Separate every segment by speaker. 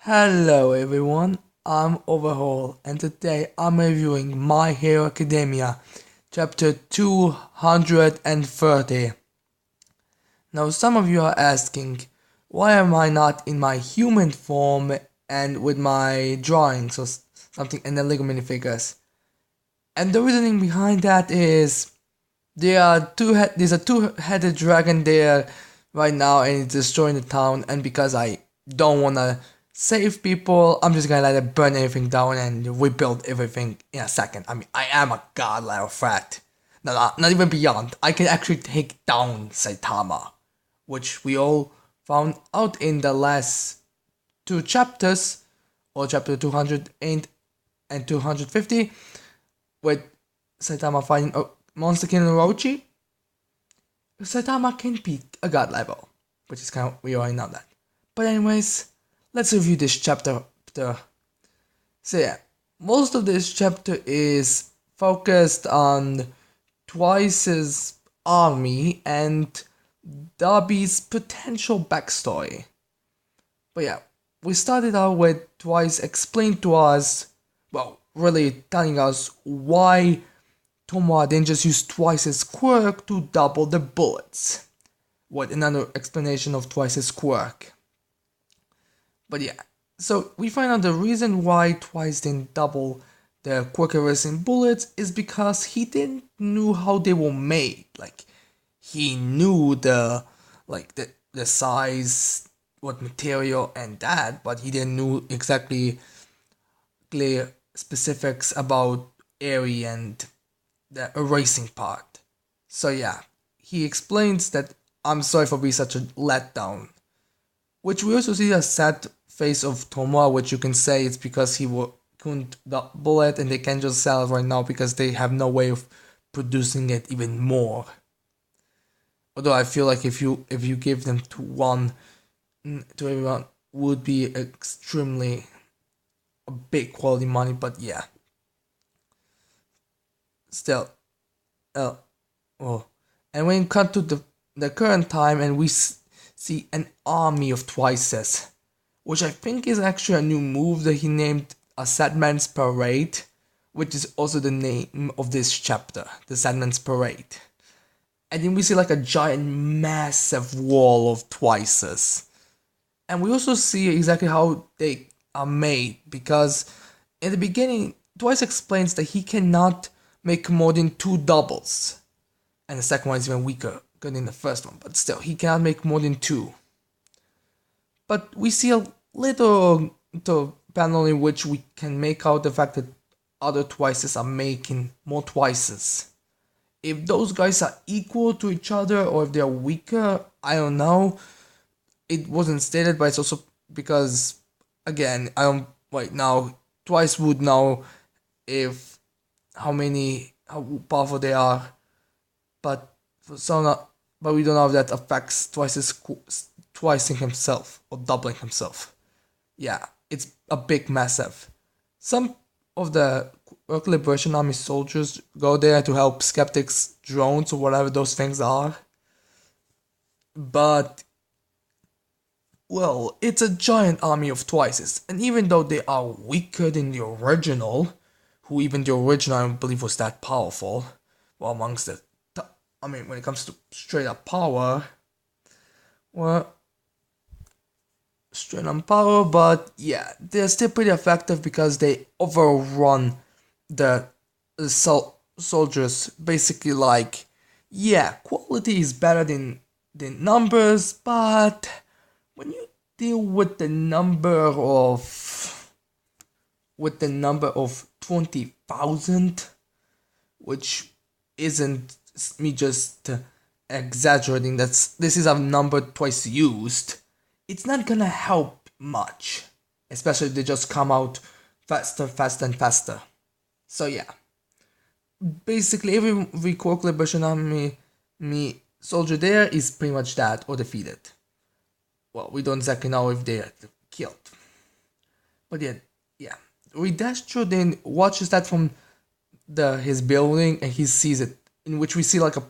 Speaker 1: Hello everyone, I'm Overhaul and today I'm reviewing My Hero Academia, chapter 230. Now some of you are asking, why am I not in my human form and with my drawings or something and the Lego minifigures? And the reasoning behind that is there's a two-headed dragon there right now and it's destroying the town, and because I don't wanna save people, I'm just gonna let it burn everything down and rebuild everything in a second. I mean, I am a god level threat. No, not even beyond. I can actually take down Saitama, which we all found out in the last two chapters, or chapter 208 and 250, with Saitama fighting Monster King Orochi. Saitama can beat a god level, which is kind of, we already know that. But anyways, let's review this chapter. So yeah, most of this chapter is focused on Twice's army and Darby's potential backstory. But yeah, we started out with Twice explained to us, well, really telling us why Tomoa didn't just use Twice's quirk to double the bullets. What another explanation of Twice's quirk. But yeah, so we find out the reason why Twice didn't double the quirk erasing bullets is because he didn't know how they were made. Like, he knew the size, what material and that, but he didn't know exactly clear specifics about area and the erasing part. So yeah, he explains that I'm sorry for being such a letdown, which we also see a sad face of Tomoa, which you can say it's because he couldn't double it and they can just sell it right now because they have no way of producing it even more. Although I feel like if you give them to everyone would be extremely a big quality money, but yeah, still, uh, oh, and when you cut to the current time and we see an army of Twices, which I think is actually a new move that he named a Sadman's Parade, which is also the name of this chapter, the Sadman's Parade. And then we see like a giant, massive wall of Twices. And we also see exactly how they are made, because in the beginning, Twice explains that he cannot make more than two doubles. And the second one is even weaker than the first one, but still, he cannot make more than two. But we see a little panel in which we can make out the fact that other Twices are making more Twices. If those guys are equal to each other or if they're weaker, I don't know. It wasn't stated, but it's also because, again, I don't right now. Twice would know if how powerful they are, but for some not, but we don't know if that affects Twicing himself or doubling himself. Yeah, it's a big massive. Some of the Work Liberation Army soldiers go there to help skeptics, drones, or whatever those things are. But, well, it's a giant army of Twices, and even though they are weaker than the original, who even the original I don't believe was that powerful, well, amongst the, I mean, when it comes to straight up power, well, straight on power, but yeah, they're still pretty effective because they overrun the soldiers. Basically, like, yeah, quality is better than numbers, but when you deal with the number of 20,000, which isn't me just exaggerating. This is a number Twice used. It's not gonna help much, especially if they just come out faster, faster, and faster. So yeah, basically every Quark Liberation Army me soldier there is pretty much that or defeated. Well, we don't exactly know if they're killed, but yeah. Redastro then watches that from his building and he sees it, in which we see like a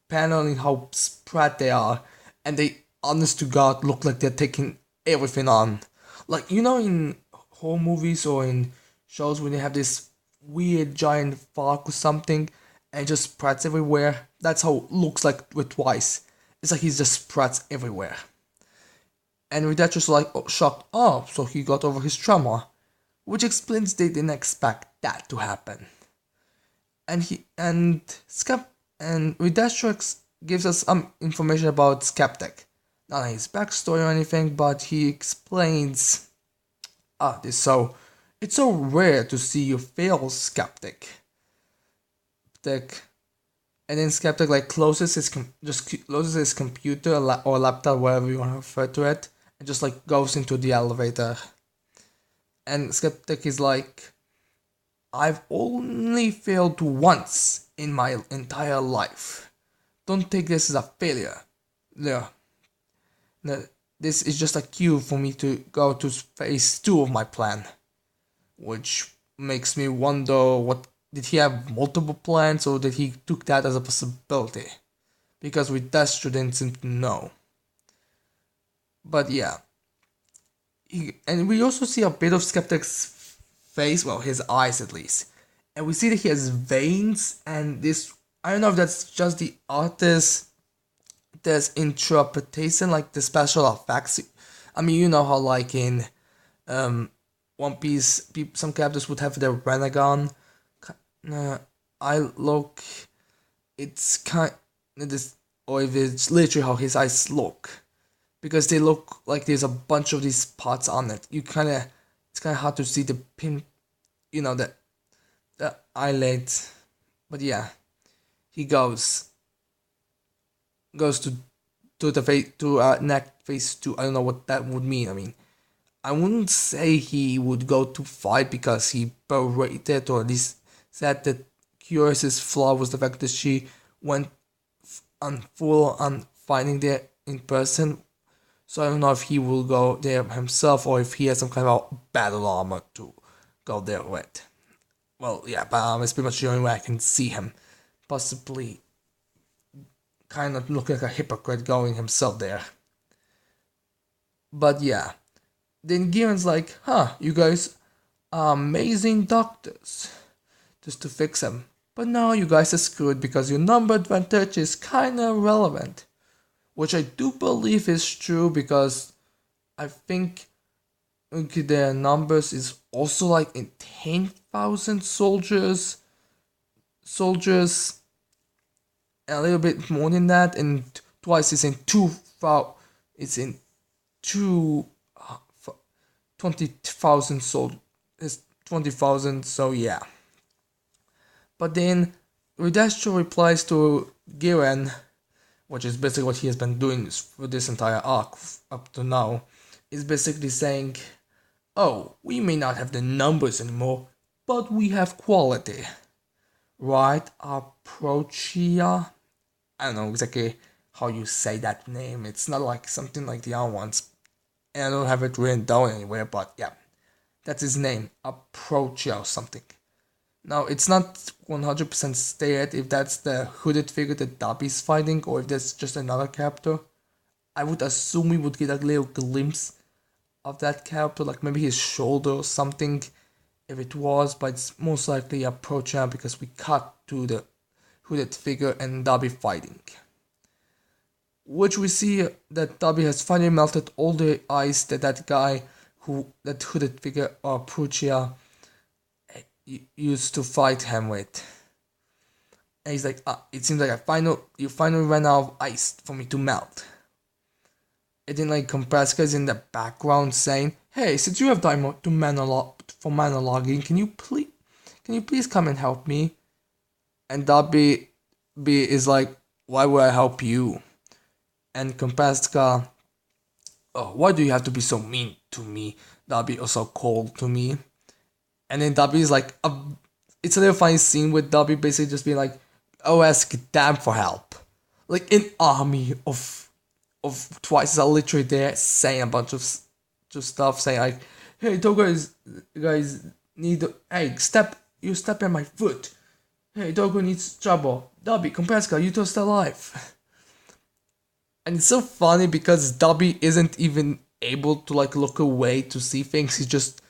Speaker 1: panel in how spread they are, and they honest to God look like they're taking everything on. Like, you know, in horror movies or in shows when they have this weird giant fog or something and it just spreads everywhere. That's how it looks like with Twice. It's like he's just spreads everywhere. And with that, just like shocked. Oh, so he got over his trauma, which explains they didn't expect that to happen. And Skep and Redastrix gives us some information about Skeptic. Not his backstory or anything, but he explains this so it's so rare to see you fail Skeptic. And then Skeptic like closes his closes his computer or laptop, whatever you want to refer to it, and just like goes into the elevator. And Skeptic is like, I've only failed once in my entire life. Don't take this as a failure. No, no, this is just a cue for me to go to phase 2 of my plan. Which makes me wonder, what did he have multiple plans or did he took that as a possibility? Because with Destro didn't seem to know. But yeah. And we also see a bit of Skeptic's face, well, his eyes at least. And we see that he has veins, and this, I don't know if that's just the artist's interpretation, like the special effects. I mean, you know how like in One Piece, some characters would have their Renegon. I look, it's kind of this, or if it's literally how his eyes look, because they look like there's a bunch of these spots on it. It's kind of hard to see the pin, you know, the eyelid. But yeah, he goes to the face to neck phase 2. I don't know what that would mean. I mean, I wouldn't say he would go to fight because he berated or at least said that Curious's flaw was the fact that she went on full on fighting there in person. So I don't know if he will go there himself or if he has some kind of battle armor to go there with. Well, yeah, but it's pretty much the only way I can see him possibly kind of looking like a hypocrite going himself there. But yeah, then Giran's like, you guys are amazing doctors, just to fix him. But now you guys are screwed because your number advantage is kinda relevant. Which I do believe is true because I think their numbers is also like in 10,000 soldiers, and a little bit more than that, and Twice is in 2,000, it's in 20,000 soldiers, it's 20,000, so yeah. But then Rudastro replies to Giran, which is basically what he has been doing for this entire arc up to now, is basically saying, oh, we may not have the numbers anymore, but we have quality. Right, Aprochia? I don't know exactly how you say that name. It's not like something like the other ones. And I don't have it written down anywhere, but yeah. That's his name, Aprochia or something. Now, it's not 100% stated if that's the hooded figure that Dobby's fighting or if that's just another character. I would assume we would get a little glimpse of that character, like maybe his shoulder or something, if it was, but it's most likely a Pro-Champ because we cut to the hooded figure and Dobby fighting. Which we see that Dobby has finally melted all the ice that that hooded figure or Pruchia used to fight him with. And he's like, it seems like you finally ran out of ice for me to melt. And then like Kompreska is in the background saying, hey, since you have time for monologuing, can you please come and help me? And Dobby is like, why would I help you? And Kompreska, oh, why do you have to be so mean to me? Dobby also cold to me. And then Dobby is like, it's a little funny scene with Dobby basically just being like, oh, ask damn for help. Like an army of Twice are literally there saying a bunch of stuff, saying like, hey, guys need, hey, step in my foot. Hey, Dogo needs trouble. Dobby, Kompreska, you're still alive. And it's so funny because Dobby isn't even able to like look away to see things. He just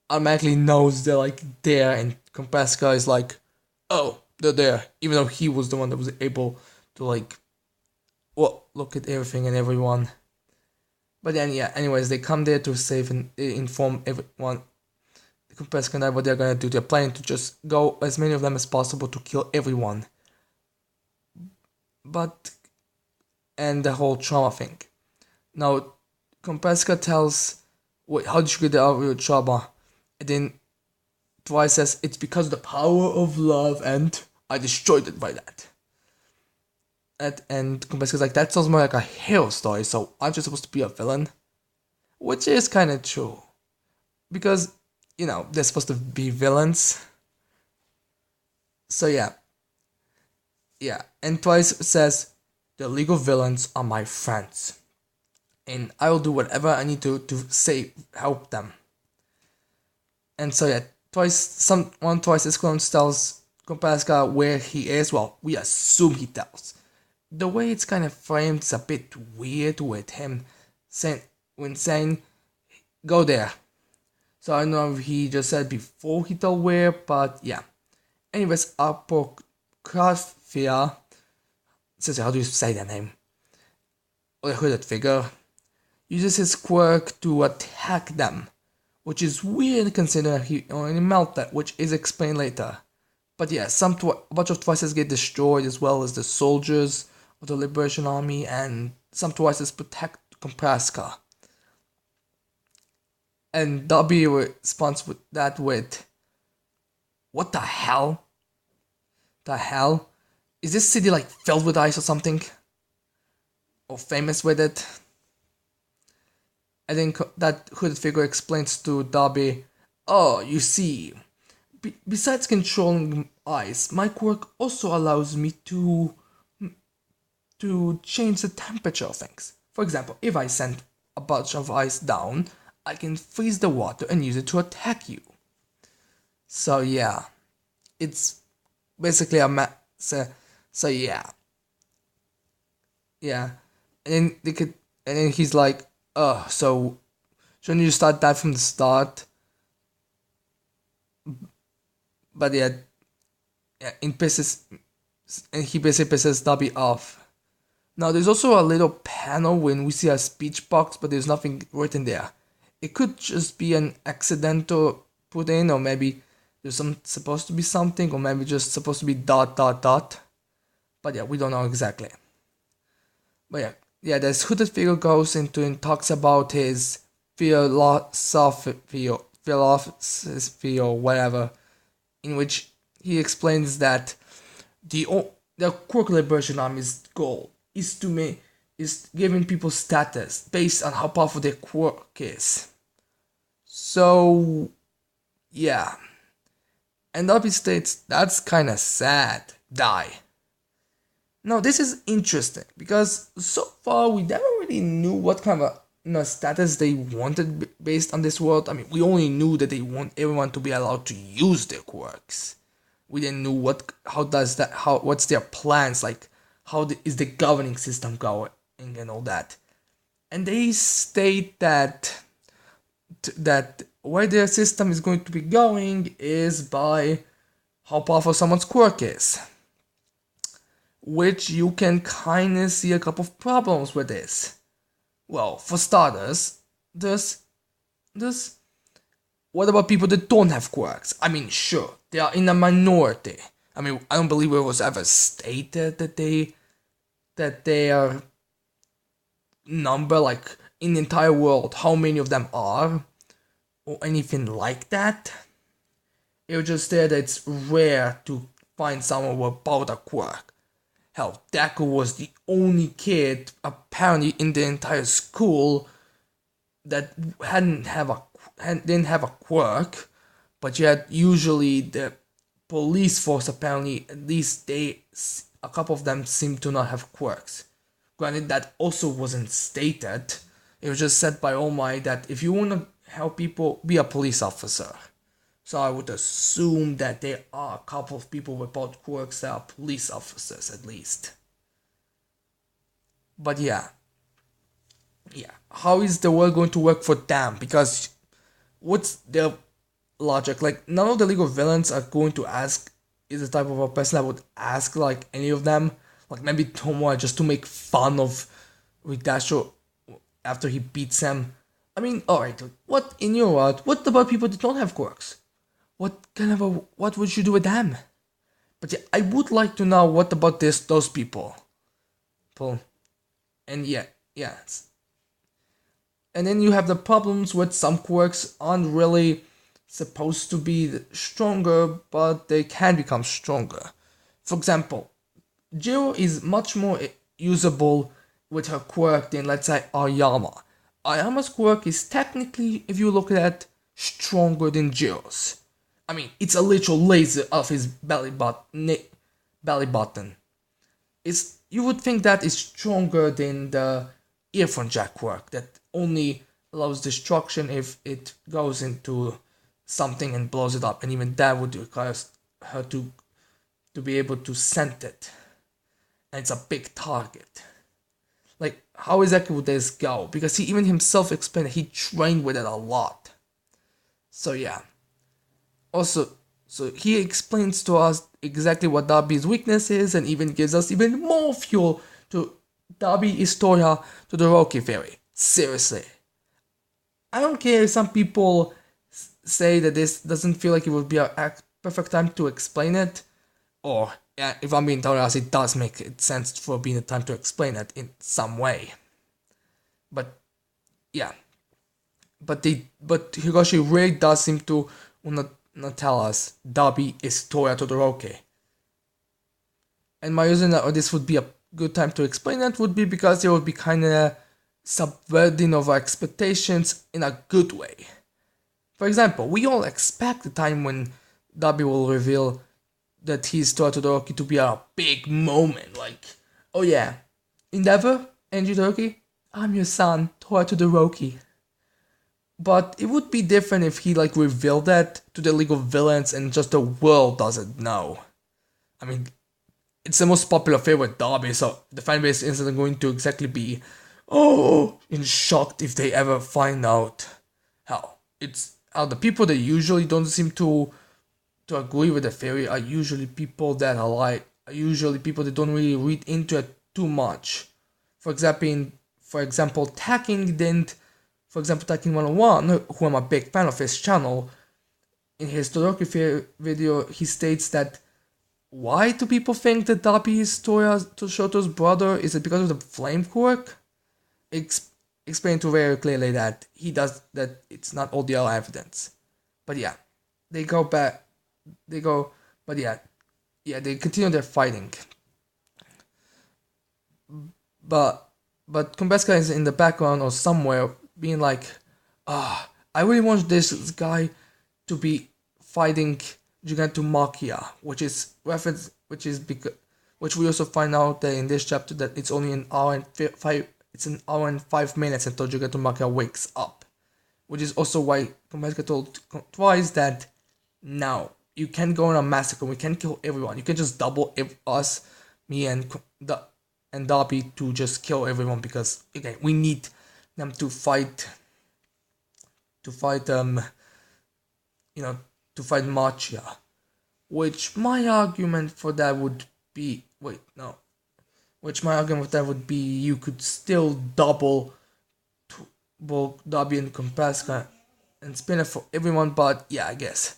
Speaker 1: automatically knows they're like there, and Kompaska is like, oh, they're there, even though he was the one that was able to like, well, look at everything and everyone. But then, yeah, anyways, they come there to save and inform everyone. The Kompaska know what they're gonna do. They're planning to just go as many of them as possible to kill everyone. But, and the whole trauma thing. Now, Kompaska tells, wait, how did you get out of your trauma? And then Twice says, it's because of the power of love, and I destroyed it by that. And Kompaska's like, that sounds more like a hero story, so aren't you supposed to be a villain? Which is kind of true. Because, they're supposed to be villains. So yeah. Yeah. And Twice says, the legal villains are my friends. And I will do whatever I need to help them. And so yeah, Twice's clones tells Kompaska where he is. Well, we assume he tells. The way it's kind of framed is a bit weird with him saying, go there. So I don't know if he just said before he told where, but yeah. Anyways, Apocryphia, how do you say that name? Or the hooded figure, uses his quirk to attack them, which is weird considering he only melted, which is explained later. But yeah, a bunch of Twices get destroyed, as well as the soldiers of the Liberation Army, and some Twices protect Kompaska. And Dobby responds with that with, what the hell? The hell? Is this city like filled with ice or something? Or famous with it? And then that hooded figure explains to Dobby, oh, you see, besides controlling ice, my quirk also allows me to change the temperature of things. For example, if I send a bunch of ice down, I can freeze the water and use it to attack you. So yeah, it's basically so yeah, yeah, and then he's like, so shouldn't you start that from the start? But yeah, in pisses, and he basically pisses Dobby off. Now there's also a little panel when we see a speech box, but there's nothing written there. It could just be an accidental put in, or maybe there's supposed to be something, or maybe just supposed to be ... But yeah, we don't know exactly. But yeah, this hooded figure goes into and talks about his philosophy or whatever, in which he explains that the Quirk Liberation Army's goal is giving people status based on how powerful their quirk is. So yeah, and Dobby states that's kind of sad. Die. Now this is interesting because so far we never really knew what kind of status they wanted based on this world. I mean, we only knew that they want everyone to be allowed to use their quirks. We didn't know what's their plans, like is the governing system going and all that. And they state that where their system is going to be going is by how powerful someone's quirk is. Which you can kind of see a couple of problems with this. Well, for starters, what about people that don't have quirks? I mean, sure, they are in a minority. I mean, I don't believe it was ever stated that they are number, like, in the entire world, how many of them are, or anything like that. It was just there that it's rare to find someone without a quirk. Hell, Deku was the only kid, apparently, in the entire school that didn't have a quirk, but yet usually the police force, apparently, at least a couple of them seem to not have quirks. Granted, that also wasn't stated. It was just said by All Might that if you want to help people, be a police officer. So I would assume that there are a couple of people without quirks that are police officers, at least. But yeah. yeah, how is the world going to work for them? Because what's their logic? Like, none of the League of Villains are going to ask, is the type of a person that would ask, like, any of them. Like, maybe Tomoe just to make fun of Rikdasho after he beats him. I mean, alright, what in your world, what about people that don't have quirks? What would you do with them? But yeah, I would like to know what about those people. Paul. And yeah, yeah. And then you have the problems with some quirks aren't really supposed to be stronger, but they can become stronger. For example, Jiro is much more usable with her quirk than, let's say, Ayama. Ayama's quirk is technically, if you look at it, stronger than Jiro's. I mean, it's a literal laser of his belly button. It's, you would think that is stronger than the earphone jack quirk that only allows destruction if it goes into something and blows it up, and even that would require her to be able to send it, and it's a big target. Like, how exactly would this go? Because he even himself explained that he trained with it a lot. So yeah. Also, so he explains to us exactly what Darby's weakness is, and even gives us even more fuel to Darby Historia to the Roki theory. Seriously. I don't care if some people say that this doesn't feel like it would be a perfect time to explain it, or yeah, if I'm being totally honest, it does make sense for being a time to explain it in some way. But yeah, but Hiroshi really does seem to wanna tell us Dabi is Toya Todoroki. And my reason that this would be a good time to explain that would be because it would be kinda subverting of our expectations in a good way. For example, we all expect the time when Dabi will reveal that he's Toya Todoroki to be a big moment, like, oh yeah, Endeavor and Todoroki, I'm your son, Toya Todoroki. But it would be different if he like revealed that to the League of Villains and just the world doesn't know. I mean, it's the most popular favorite derby, so the fanbase isn't going to exactly be, oh, in shocked if they ever find out. How it's how the people that usually don't seem to agree with the theory are usually people that are usually people that don't really read into it too much. For example, Tacking didn't. For example, Tacking 101, who I'm a big fan of his channel, in his Todoroki video, he states that why do people think that Dabi is Shoto's brother? Is it because of the flame quirk? Explain to very clearly that he does that. It's not all the other evidence, but yeah, they go back. They go, but yeah, they continue their fighting. But Kombeska is in the background or somewhere, being like, I really want this guy to be fighting Gigantomachia, which we also find out that in this chapter that it's only an hour and five. It's an hour and 5 minutes until Gigantomachia wakes up, which is also why Kombeska told twice that now you can't go on a massacre. We can't kill everyone. You can just double us, me and Darby to just kill everyone because again we need them to fight you know to fight Machia. Which my argument for that would be which my argument for that would be you could still double both Darby and Kombeska and spin it for everyone, but yeah, I guess.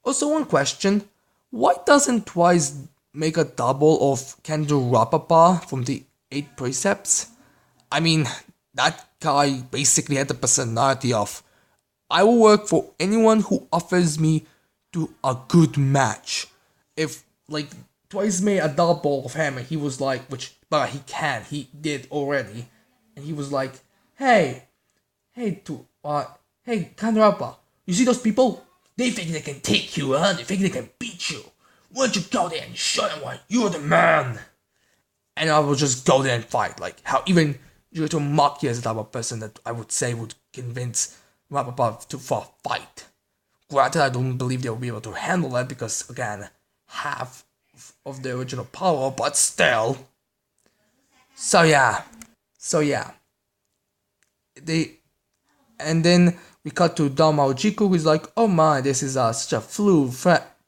Speaker 1: Also, one question: why doesn't Twice make a double of Kendo Rapapa from the Eight Precepts? I mean, that guy basically had the personality of, I will work for anyone who offers me to a good match. If like Twice made a double of him and he was like, but he did already, and he was like, hey, Kanrapa, you see those people? They think they can take you, huh? They think they can beat you. Why don't you go there and show them why you're the man? And I will just go there and fight. Like how even Gigantomachia is the type of person that I would say would convince Rapapa for a fight. Granted, I don't believe they'll be able to handle that because, again, half of the original power, but still. So yeah. they and then we cut to Damaojiku, who's like, "Oh my, this is such a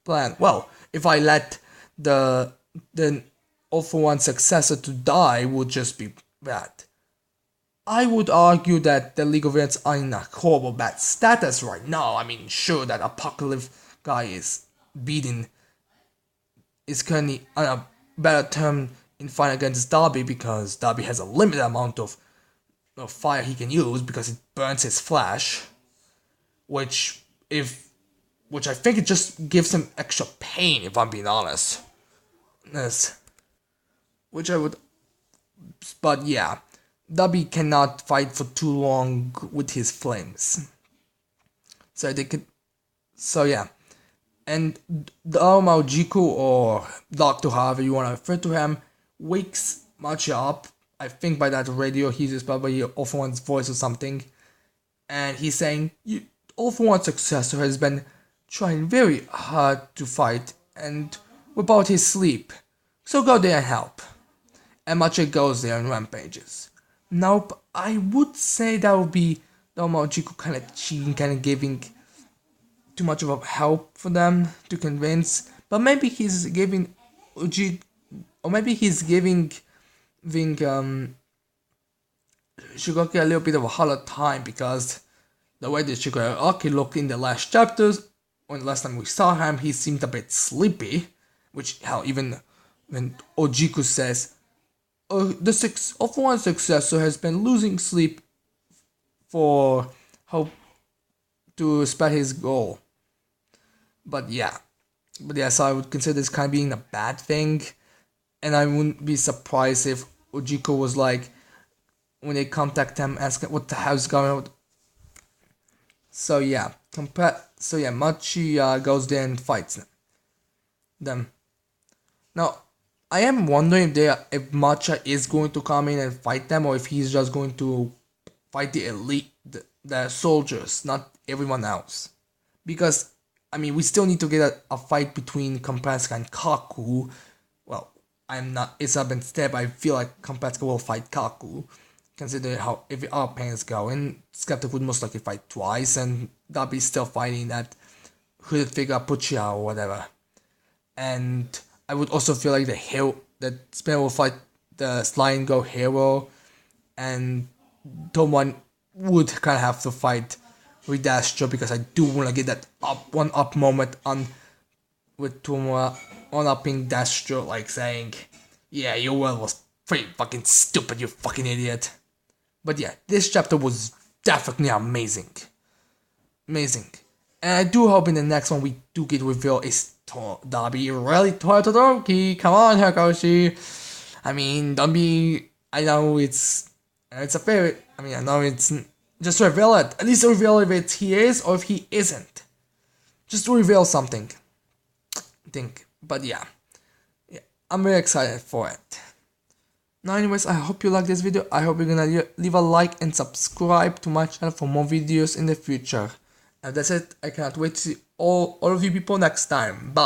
Speaker 1: plan. Well, if I let the All For One successor to die, would just be bad." I would argue that the League of Legends are in a horrible bad status right now. I mean, sure that Apocalypse guy is currently on a better term in fight against Darby because Darby has a limited amount of fire he can use because it burns his flash, which if which I think it just gives him extra pain if I'm being honest. Yes. Which I would, but yeah, Darby cannot fight for too long with his flames. So they could, so yeah, and Jiku or Doctor, however you want to refer to him, wakes Machia up. I think by that radio he's probably All For One's voice or something, and he's saying, All For One's successor has been trying very hard to fight and without his sleep, so go there and help. And Machia goes there and rampages. Nope, I would say that would be Jiku kind of cheating, kind of giving too much of a help for them to convince, but maybe he's giving Uji, or maybe he's giving Shigoki a little bit of a harder time because the way that Shigoki looked in the last chapters, when last time we saw him, he seemed a bit sleepy, which hell, even when Ojiku says, the All For One successor has been losing sleep for hope to spare his goal. But yeah, so I would consider this kind of being a bad thing, and I wouldn't be surprised if Ujiko was like, when they contact him, asking what the hell's going on. So yeah, Machi goes there and fights them. Now, I am wondering if Matcha is going to come in and fight them, or if he's just going to fight the elite, the soldiers, not everyone else. Because, I mean, we still need to get a fight between Kompenska and Kaku. Well, it's not been said, but I feel like Kompenska will fight Kaku, considering how, if our plans go. And Skeptic would most likely fight twice, and Darby's still fighting that hooded figure Puchia or whatever. And I would also feel like that Spinner will fight the Slime Go hero, and Toman would kind of have to fight with Dastro because I do want to get that one up moment with Toma one-upping Dastro, like saying, yeah, your world was pretty fucking stupid, you fucking idiot. But yeah, this chapter was definitely amazing. Amazing. And I do hope in the next one we do get revealed is Darby really Todoroki. Come on, Hakoshi. I mean, don't be. I know it's a favorite. I mean, I know it's just reveal it. At least reveal if he is or if he isn't. Just reveal something. But yeah, I'm very excited for it. Now, anyways, I hope you like this video. I hope you're gonna leave a like and subscribe to my channel for more videos in the future. And that's it. I cannot wait to see all of you people next time. Bye.